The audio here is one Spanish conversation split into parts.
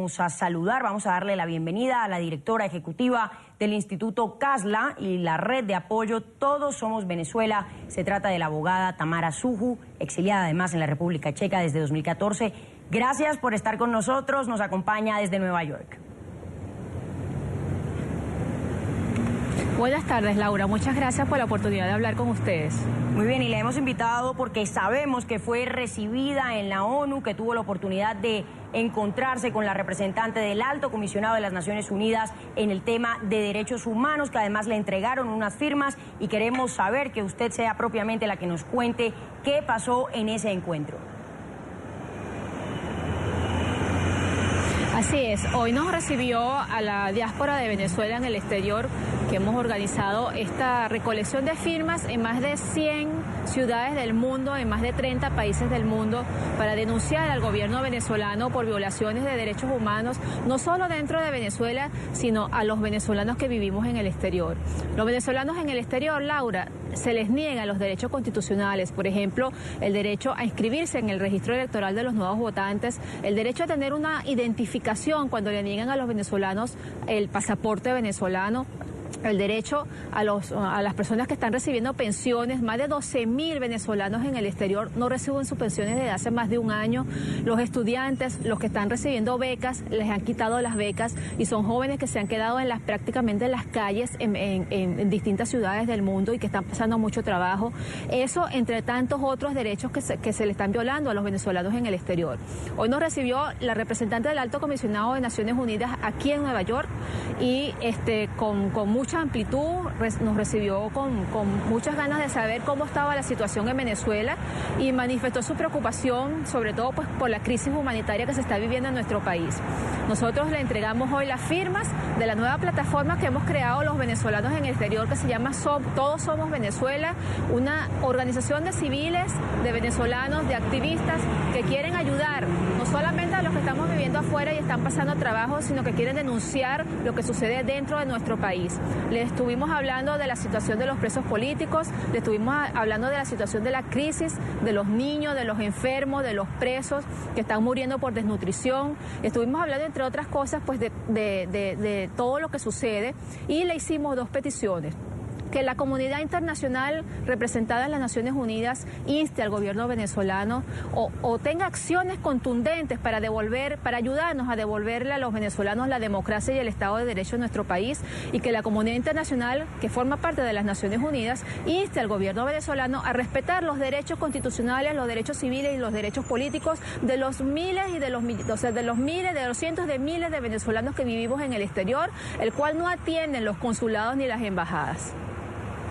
vamos a saludar, vamos a darle la bienvenida a la directora ejecutiva del Instituto CASLA y la red de apoyo Todos Somos Venezuela. Se trata de la abogada Tamara Suju, exiliada además en la República Checa desde 2014. Gracias por estar con nosotros, nos acompaña desde Nueva York. Buenas tardes, Laura. Muchas gracias por la oportunidad de hablar con ustedes. Muy bien, y le hemos invitado porque sabemos que fue recibida en la ONU, que tuvo la oportunidad de encontrarse con la representante del Alto Comisionado de las Naciones Unidas en el tema de derechos humanos, que además le entregaron unas firmas, y queremos saber que usted sea propiamente la que nos cuente qué pasó en ese encuentro. Así es, hoy nos recibió a la diáspora de Venezuela en el exterior, que hemos organizado esta recolección de firmas en más de 100 ciudades del mundo, en más de 30 países del mundo, para denunciar al gobierno venezolano por violaciones de derechos humanos, no solo dentro de Venezuela, sino a los venezolanos que vivimos en el exterior. Los venezolanos en el exterior, Laura, se les niegan los derechos constitucionales, por ejemplo, el derecho a inscribirse en el registro electoral de los nuevos votantes, el derecho a tener una identificación cuando le niegan a los venezolanos el pasaporte venezolano, el derecho a las personas que están recibiendo pensiones. Más de 12.000 venezolanos en el exterior no reciben sus pensiones desde hace más de un año. Los estudiantes, los que están recibiendo becas, les han quitado las becas y son jóvenes que se han quedado prácticamente en las calles en distintas ciudades del mundo y que están pasando mucho trabajo. Eso entre tantos otros derechos que se le están violando a los venezolanos en el exterior. Hoy nos recibió la representante del Alto Comisionado de Naciones Unidas aquí en Nueva York y con mucha amplitud, nos recibió con muchas ganas de saber cómo estaba la situación en Venezuela y manifestó su preocupación, sobre todo pues por la crisis humanitaria que se está viviendo en nuestro país. Nosotros le entregamos hoy las firmas de la nueva plataforma que hemos creado los venezolanos en el exterior, que se llama Todos Somos Venezuela, una organización de civiles, de venezolanos, de activistas que quieren ayudar no solamente a los que estamos viviendo afuera y están pasando trabajo, sino que quieren denunciar lo que sucede dentro de nuestro país. Le estuvimos hablando de la situación de los presos políticos, le estuvimos hablando de la situación de la crisis, de los niños, de los enfermos, de los presos que están muriendo por desnutrición. Estuvimos hablando, entre otras cosas, pues de todo lo que sucede, y le hicimos dos peticiones: que la comunidad internacional representada en las Naciones Unidas inste al gobierno venezolano o tenga acciones contundentes para ayudarnos a devolverle a los venezolanos la democracia y el Estado de Derecho en nuestro país, y que la comunidad internacional, que forma parte de las Naciones Unidas, inste al gobierno venezolano a respetar los derechos constitucionales, los derechos civiles y los derechos políticos de los miles y de los cientos de miles de venezolanos que vivimos en el exterior, el cual no atienden los consulados ni las embajadas.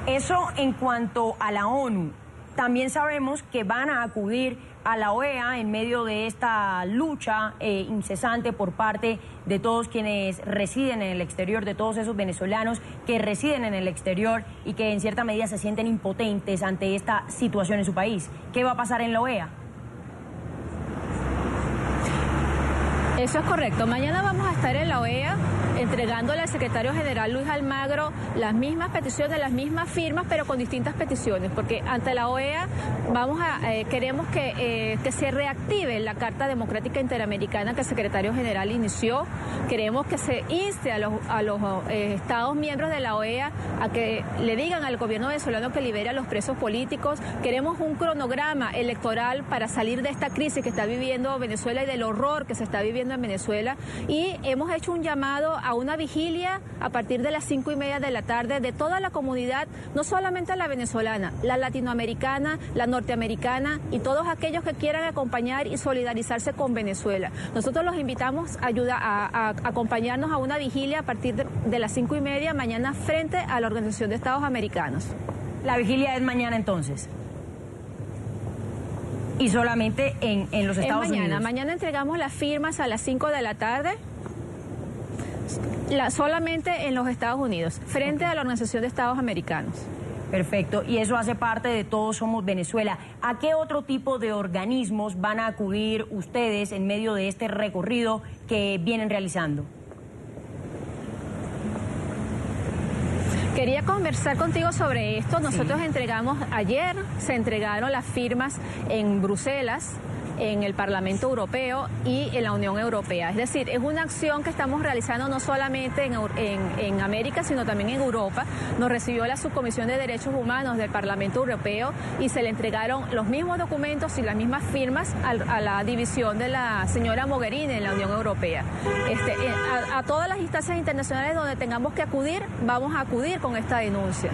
Eso en cuanto a la ONU. También sabemos que van a acudir a la OEA en medio de esta lucha incesante por parte de todos quienes residen en el exterior, de todos esos venezolanos que residen en el exterior y que en cierta medida se sienten impotentes ante esta situación en su país. ¿Qué va a pasar en la OEA? Eso es correcto. Mañana vamos a estar en la OEA entregándole al secretario general Luis Almagro las mismas peticiones, las mismas firmas, pero con distintas peticiones, porque ante la OEA queremos que se reactive la Carta Democrática Interamericana que el secretario general inició. Queremos que se inste a los Estados miembros de la OEA a que le digan al gobierno venezolano que libere a los presos políticos. Queremos un cronograma electoral para salir de esta crisis que está viviendo Venezuela y del horror que se está viviendo en Venezuela, y hemos hecho un llamado a una vigilia a partir de las 5:30 de la tarde de toda la comunidad, no solamente la venezolana, la latinoamericana, la norteamericana y todos aquellos que quieran acompañar y solidarizarse con Venezuela. Nosotros los invitamos a acompañarnos a una vigilia a partir de las 5:30 mañana frente a la Organización de Estados Americanos. La vigilia es mañana entonces. Y solamente en los Estados Unidos. Mañana entregamos las firmas a las 5 de la tarde, solamente en los Estados Unidos, frente a la Organización de Estados Americanos. Perfecto, y eso hace parte de Todos Somos Venezuela. ¿A qué otro tipo de organismos van a acudir ustedes en medio de este recorrido que vienen realizando? Quería conversar contigo sobre esto. Nosotros entregamos ayer, se entregaron las firmas en Bruselas, en el Parlamento Europeo y en la Unión Europea. Es decir, es una acción que estamos realizando no solamente en América, sino también en Europa. Nos recibió la Subcomisión de Derechos Humanos del Parlamento Europeo y se le entregaron los mismos documentos y las mismas firmas a la división de la señora Mogherini en la Unión Europea. A todas las instancias internacionales donde tengamos que acudir, vamos a acudir con esta denuncia.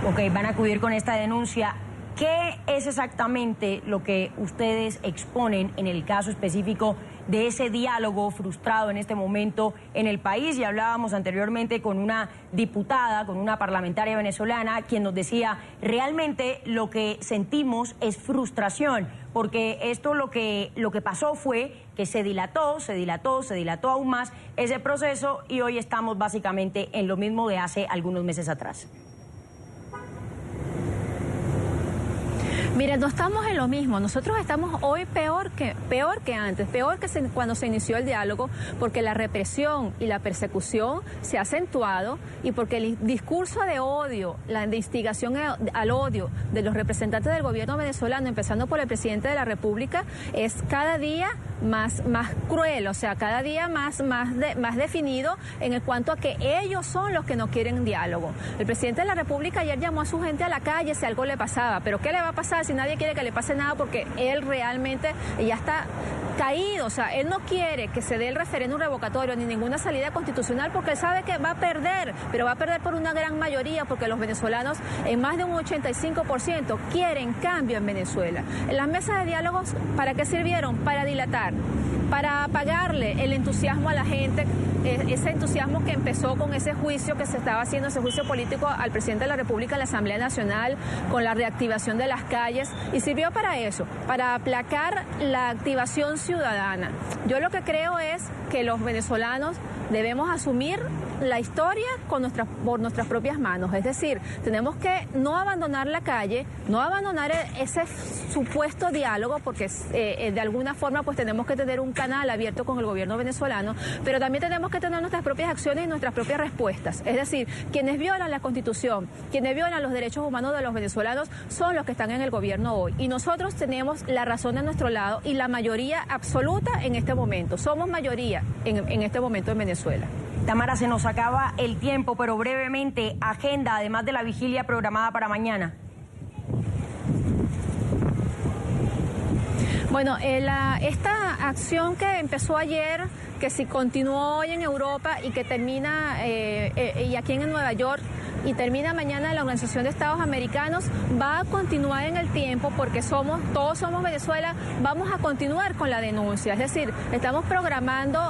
Ok, van a acudir con esta denuncia. ¿Qué es exactamente lo que ustedes exponen en el caso específico de ese diálogo frustrado en este momento en el país? Y hablábamos anteriormente con una diputada, con una parlamentaria venezolana, quien nos decía, realmente lo que sentimos es frustración, porque esto lo que pasó fue que se dilató aún más ese proceso y hoy estamos básicamente en lo mismo de hace algunos meses atrás. Mire, no estamos en lo mismo. Nosotros estamos hoy peor que antes, cuando se inició el diálogo, porque la represión y la persecución se ha acentuado y porque el discurso de odio, la instigación al odio de los representantes del gobierno venezolano, empezando por el presidente de la República, es cada día más cruel, o sea, cada día más definido en cuanto a que ellos son los que no quieren diálogo. El presidente de la República ayer llamó a su gente a la calle si algo le pasaba, pero ¿qué le va a pasar si nadie quiere que le pase nada? Porque él realmente ya está caído, o sea, él no quiere que se dé el referéndum revocatorio ni ninguna salida constitucional porque él sabe que va a perder, pero va a perder por una gran mayoría porque los venezolanos en más de un 85% quieren cambio en Venezuela. Las mesas de diálogos, ¿para qué sirvieron? Para dilatar, para apagarle el entusiasmo a la gente, ese entusiasmo que empezó con ese juicio que se estaba haciendo, ese juicio político al presidente de la República en la Asamblea Nacional, con la reactivación de las calles, y sirvió para eso, para aplacar la activación ciudadana. Yo lo que creo es que los venezolanos debemos asumir la historia por nuestras propias manos, es decir, tenemos que no abandonar la calle, no abandonar ese supuesto diálogo, porque de alguna forma pues tenemos que tener un canal abierto con el gobierno venezolano, pero también tenemos que tener nuestras propias acciones y nuestras propias respuestas. Es decir, quienes violan la Constitución, quienes violan los derechos humanos de los venezolanos son los que están en el gobierno hoy, y nosotros tenemos la razón de nuestro lado y la mayoría absoluta en este momento. Somos mayoría en este momento en Venezuela. Tamara, se nos acaba el tiempo, pero brevemente, agenda, además de la vigilia programada para mañana. Bueno, esta acción que empezó ayer, que si continuó hoy en Europa y que termina y aquí en Nueva York y termina mañana en la Organización de Estados Americanos, va a continuar en el tiempo porque todos somos Venezuela, vamos a continuar con la denuncia. Es decir, estamos programando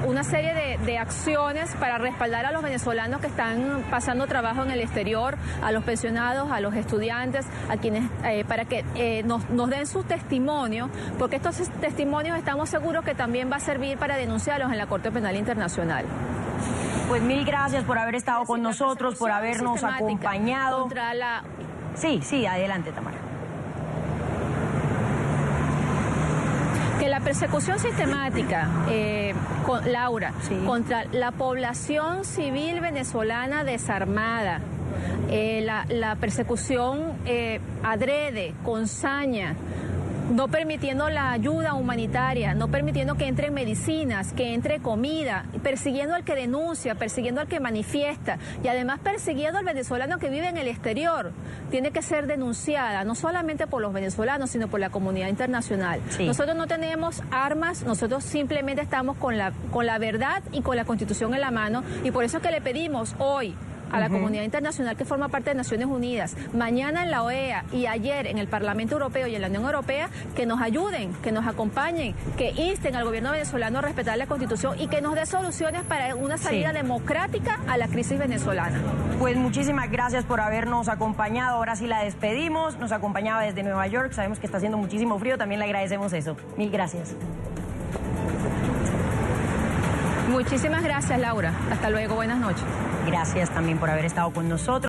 una serie de acciones para respaldar a los venezolanos que están pasando trabajo en el exterior, a los pensionados, a los estudiantes, a quienes para que nos den su testimonio, porque estos testimonios estamos seguros que también va a servir para denunciarlos en la Corte Penal Internacional. Pues mil gracias por haber estado con nosotros, por habernos acompañado. Contra la... Sí, adelante, Tamara. Que la persecución sistemática, Laura, sí, contra la población civil venezolana desarmada, la persecución adrede, con saña, no permitiendo la ayuda humanitaria, no permitiendo que entren medicinas, que entre comida, persiguiendo al que denuncia, persiguiendo al que manifiesta y además persiguiendo al venezolano que vive en el exterior, tiene que ser denunciada, no solamente por los venezolanos, sino por la comunidad internacional. Sí. Nosotros no tenemos armas, nosotros simplemente estamos con la verdad y con la Constitución en la mano, y por eso es que le pedimos hoy a la comunidad internacional que forma parte de Naciones Unidas, mañana en la OEA y ayer en el Parlamento Europeo y en la Unión Europea, que nos ayuden, que nos acompañen, que insten al gobierno venezolano a respetar la Constitución y que nos dé soluciones para una salida democrática a la crisis venezolana. Pues muchísimas gracias por habernos acompañado. Ahora sí la despedimos. Nos acompañaba desde Nueva York. Sabemos que está haciendo muchísimo frío. También le agradecemos eso. Mil gracias. Muchísimas gracias, Laura. Hasta luego. Buenas noches. Gracias también por haber estado con nosotros.